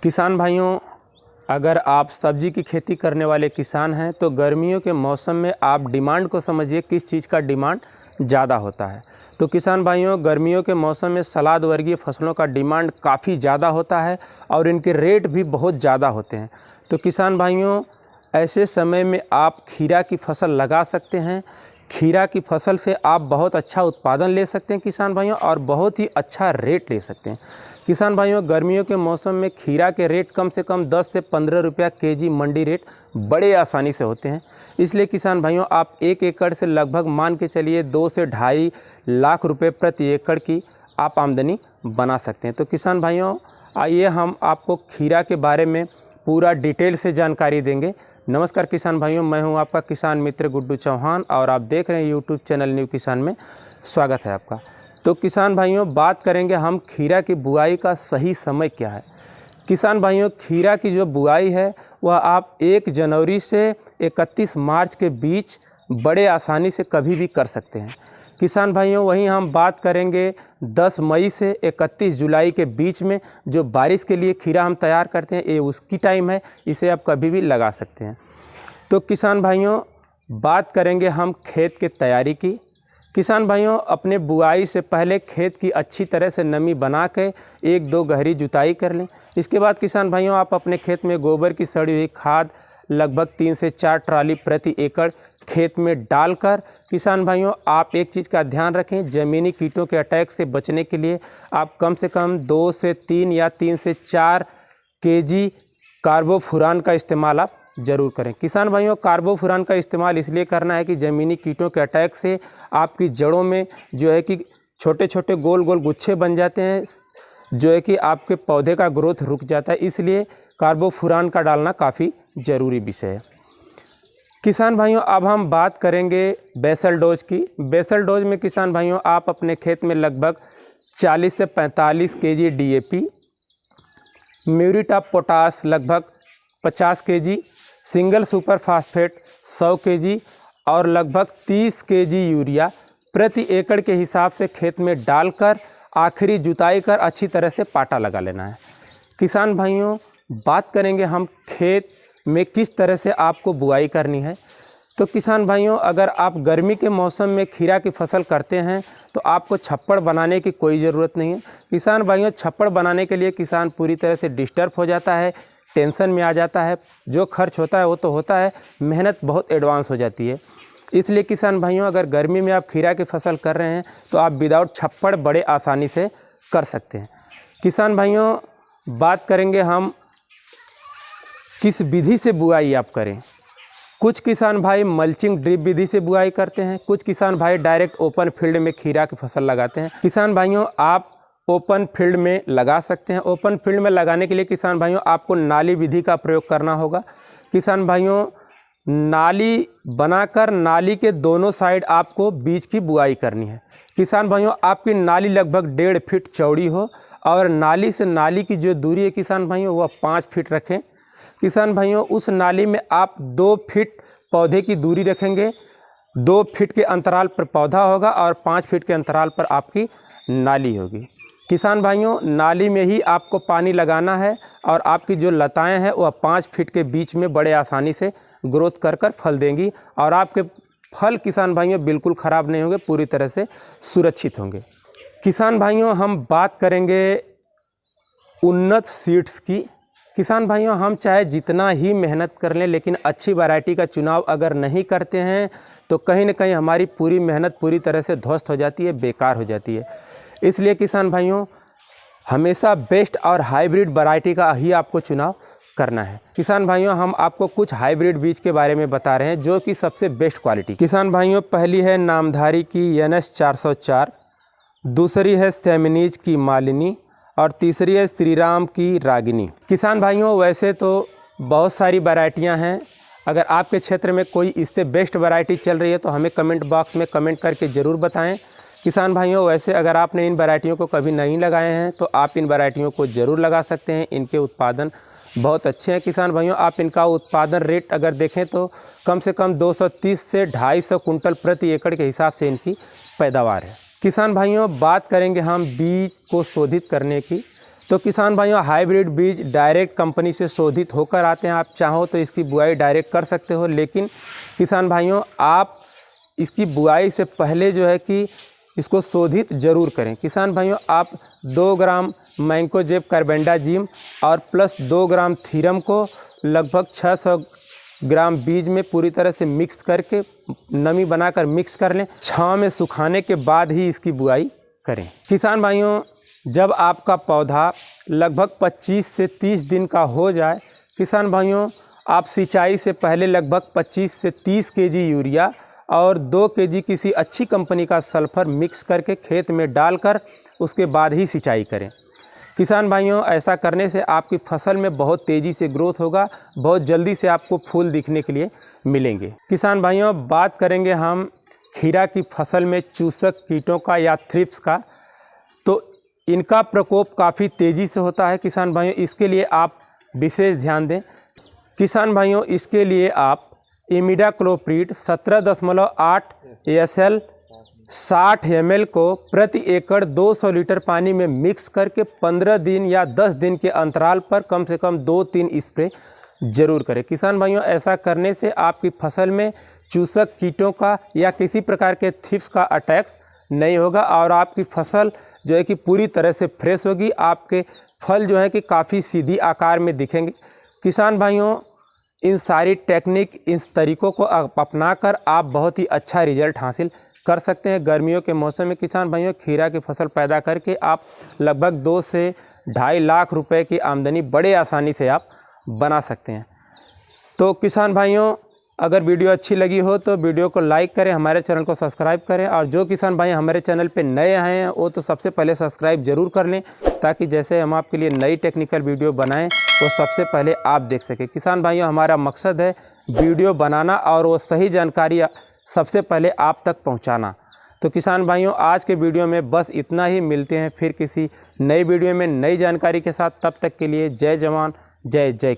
किसान भाइयों, अगर आप सब्जी की खेती करने वाले किसान हैं तो गर्मियों के मौसम में आप डिमांड को समझिए, किस चीज़ का डिमांड ज़्यादा होता है। तो किसान भाइयों, गर्मियों के मौसम में सलाद वर्गीय फसलों का डिमांड काफ़ी ज़्यादा होता है और इनके रेट भी बहुत ज़्यादा होते हैं। तो किसान भाइयों, ऐसे समय में आप खीरा की फसल लगा सकते हैं। खीरा की फसल से आप बहुत अच्छा उत्पादन ले सकते हैं किसान भाइयों, और बहुत ही अच्छा रेट ले सकते हैं। किसान भाइयों, गर्मियों के मौसम में खीरा के रेट कम से कम 10 से 15 रुपया केजी मंडी रेट बड़े आसानी से होते हैं। इसलिए किसान भाइयों, आप 1 एकड़ से लगभग मान के चलिए 2 से ढाई लाख रुपए प्रति एकड़ की आप आमदनी बना सकते हैं। तो किसान भाइयों, आइए हम आपको खीरा के बारे में पूरा डिटेल से जानकारी देंगे। नमस्कार किसान भाइयों, मैं हूं आपका किसान मित्र गुड्डू चौहान और आप देख रहे हैं यूट्यूब चैनल न्यू किसान में स्वागत है आपका। तो किसान भाइयों, बात करेंगे हम खीरा की बुआई का सही समय क्या है। किसान भाइयों, खीरा की जो बुआई है वह आप 1 जनवरी से 31 मार्च के बीच बड़े आसानी से कभी भी कर सकते हैं। किसान भाइयों, वहीं हम बात करेंगे 10 मई से 31 जुलाई के बीच में जो बारिश के लिए खीरा हम तैयार करते हैं, ये उसकी टाइम है, इसे आप कभी भी लगा सकते हैं। तो किसान भाइयों, बात करेंगे हम खेत के तैयारी की। किसान भाइयों, अपने बुआई से पहले खेत की अच्छी तरह से नमी बना के 1-2 गहरी जुताई कर लें। इसके बाद किसान भाइयों, आप अपने खेत में गोबर की सड़ी हुई खाद लगभग 3 से 4 ट्राली प्रति एकड़ खेत में डालकर किसान भाइयों, आप एक चीज़ का ध्यान रखें, ज़मीनी कीटों के अटैक से बचने के लिए आप कम से कम 2 से 3 या 3 से 4 केजी कार्बोफुरान का इस्तेमाल आप ज़रूर करें। किसान भाइयों, कार्बोफुरान का इस्तेमाल इसलिए करना है कि ज़मीनी कीटों के अटैक से आपकी जड़ों में जो है कि छोटे छोटे गोल गोल गुच्छे बन जाते हैं, जो है कि आपके पौधे का ग्रोथ रुक जाता है। इसलिए कार्बोफुरान का डालना काफ़ी ज़रूरी विषय है। किसान भाइयों, अब हम बात करेंगे बेसल डोज की। बेसल डोज में किसान भाइयों, आप अपने खेत में लगभग 40 से 45 KG DAP, muriate of potash लगभग 50 KG, single super phosphate 100 KG और लगभग 30 केजी यूरिया प्रति एकड़ के हिसाब से खेत में डालकर आखिरी जुताई कर अच्छी तरह से पाटा लगा लेना है। किसान भाइयों, बात करेंगे हम खेत में किस तरह से आपको बुआई करनी है। तो किसान भाइयों, अगर आप गर्मी के मौसम में खीरा की फसल करते हैं तो आपको छप्पड़ बनाने की कोई ज़रूरत नहीं है। किसान भाइयों, छप्पड़ बनाने के लिए किसान पूरी तरह से डिस्टर्ब हो जाता है, टेंशन में आ जाता है। जो खर्च होता है वो तो होता है, मेहनत बहुत एडवांस हो जाती है। इसलिए किसान भाइयों, अगर गर्मी में आप खीरा की फसल कर रहे हैं तो आप विदाउट छप्पड़ बड़े आसानी से कर सकते हैं। किसान भाइयों, बात करेंगे हम किस विधि से बुआई आप करें। कुछ किसान भाई मल्चिंग ड्रिप विधि से बुआई करते हैं, कुछ किसान भाई डायरेक्ट ओपन फील्ड में खीरा की फसल लगाते हैं। किसान भाइयों, आप ओपन फील्ड में लगा सकते हैं। ओपन फील्ड में लगाने के लिए किसान भाइयों, आपको नाली विधि का प्रयोग करना होगा। किसान भाइयों, नाली बनाकर नाली के दोनों साइड आपको बीज की बुआई करनी है। किसान भाइयों, आपकी नाली लगभग 1.5 फीट चौड़ी हो और नाली से नाली की जो दूरी है किसान भाइयों, वह 5 फीट रखें। किसान भाइयों, उस नाली में आप 2 फीट पौधे की दूरी रखेंगे। 2 फीट के अंतराल पर पौधा होगा और 5 फीट के अंतराल पर आपकी नाली होगी। किसान भाइयों, नाली में ही आपको पानी लगाना है और आपकी जो लताएं हैं वह 5 फीट के बीच में बड़े आसानी से ग्रोथ कर फल देंगी और आपके फल किसान भाइयों बिल्कुल ख़राब नहीं होंगे, पूरी तरह से सुरक्षित होंगे। किसान भाइयों, हम बात करेंगे उन्नत सीड्स की। किसान भाइयों, हम चाहे जितना ही मेहनत कर लें, लेकिन अच्छी वैरायटी का चुनाव अगर नहीं करते हैं तो कहीं ना कहीं हमारी पूरी मेहनत पूरी तरह से ध्वस्त हो जाती है, बेकार हो जाती है। इसलिए किसान भाइयों, हमेशा बेस्ट और हाइब्रिड वैरायटी का ही आपको चुनाव करना है। किसान भाइयों, हम आपको कुछ हाइब्रिड बीज के बारे में बता रहे हैं जो कि सबसे बेस्ट क्वालिटी। किसान भाइयों, पहली है नामधारी की NS 404, दूसरी है सेमिनीज की मालिनी और तीसरी है श्रीराम की रागिनी। किसान भाइयों, वैसे तो बहुत सारी वैरायटियां हैं। अगर आपके क्षेत्र में कोई इससे बेस्ट वैरायटी चल रही है तो हमें कमेंट बॉक्स में कमेंट करके ज़रूर बताएं। किसान भाइयों, वैसे अगर आपने इन वैरायटियों को कभी नहीं लगाए हैं तो आप इन वैरायटियों को ज़रूर लगा सकते हैं। इनके उत्पादन बहुत अच्छे हैं। किसान भाइयों, आप इनका उत्पादन रेट अगर देखें तो कम से कम 230 से 250 कुंटल प्रति एकड़ के हिसाब से इनकी पैदावार है। किसान भाइयों, बात करेंगे हम बीज को शोधित करने की। तो किसान भाइयों, हाइब्रिड बीज डायरेक्ट कंपनी से शोधित होकर आते हैं। आप चाहो तो इसकी बुआई डायरेक्ट कर सकते हो, लेकिन किसान भाइयों आप इसकी बुआई से पहले जो है कि इसको शोधित जरूर करें। किसान भाइयों, आप 2 ग्राम मैंकोजेब कार्बेंडाजिम और प्लस 2 ग्राम थीरम को लगभग 600 ग्राम बीज में पूरी तरह से मिक्स करके नमी बनाकर मिक्स कर लें। छांव में सुखाने के बाद ही इसकी बुआई करें। किसान भाइयों, जब आपका पौधा लगभग 25 से 30 दिन का हो जाए, किसान भाइयों आप सिंचाई से पहले लगभग 25 से 30 केजी यूरिया और 2 केजी किसी अच्छी कंपनी का सल्फर मिक्स करके खेत में डालकर उसके बाद ही सिंचाई करें। किसान भाइयों, ऐसा करने से आपकी फसल में बहुत तेज़ी से ग्रोथ होगा, बहुत जल्दी से आपको फूल दिखने के लिए मिलेंगे। किसान भाइयों, बात करेंगे हम खीरा की फसल में चूसक कीटों का या थ्रिप्स का। तो इनका प्रकोप काफ़ी तेज़ी से होता है। किसान भाइयों, इसके लिए आप विशेष ध्यान दें। किसान भाइयों, इसके लिए आप इमिडाक्लोप्रिड 17.8 SL 60 ml को प्रति एकड़ 200 लीटर पानी में मिक्स करके 15 दिन या 10 दिन के अंतराल पर कम से कम 2-3 स्प्रे जरूर करें। किसान भाइयों, ऐसा करने से आपकी फसल में चूसक कीटों का या किसी प्रकार के थ्रिप्स का अटैक्स नहीं होगा और आपकी फसल जो है कि पूरी तरह से फ्रेश होगी। आपके फल जो है कि काफ़ी सीधी आकार में दिखेंगे। किसान भाइयों, इन सारी टेक्निक, इन तरीक़ों को अपनाकर आप बहुत ही अच्छा रिजल्ट हासिल कर सकते हैं। गर्मियों के मौसम में किसान भाइयों खीरा की फसल पैदा करके आप लगभग 2 से 2.5 लाख रुपए की आमदनी बड़े आसानी से आप बना सकते हैं। तो किसान भाइयों, अगर वीडियो अच्छी लगी हो तो वीडियो को लाइक करें, हमारे चैनल को सब्सक्राइब करें और जो किसान भाई हमारे चैनल पे नए आए हैं वो तो सबसे पहले सब्सक्राइब जरूर कर लें, ताकि जैसे हम आपके लिए नई टेक्निकल वीडियो बनाएं वो सबसे पहले आप देख सकें। किसान भाइयों, हमारा मकसद है वीडियो बनाना और वो सही जानकारी सबसे पहले आप तक पहुँचाना। तो किसान भाइयों, आज के वीडियो में बस इतना ही। मिलते हैं फिर किसी नई वीडियो में नई जानकारी के साथ। तब तक के लिए जय जवान जय जय।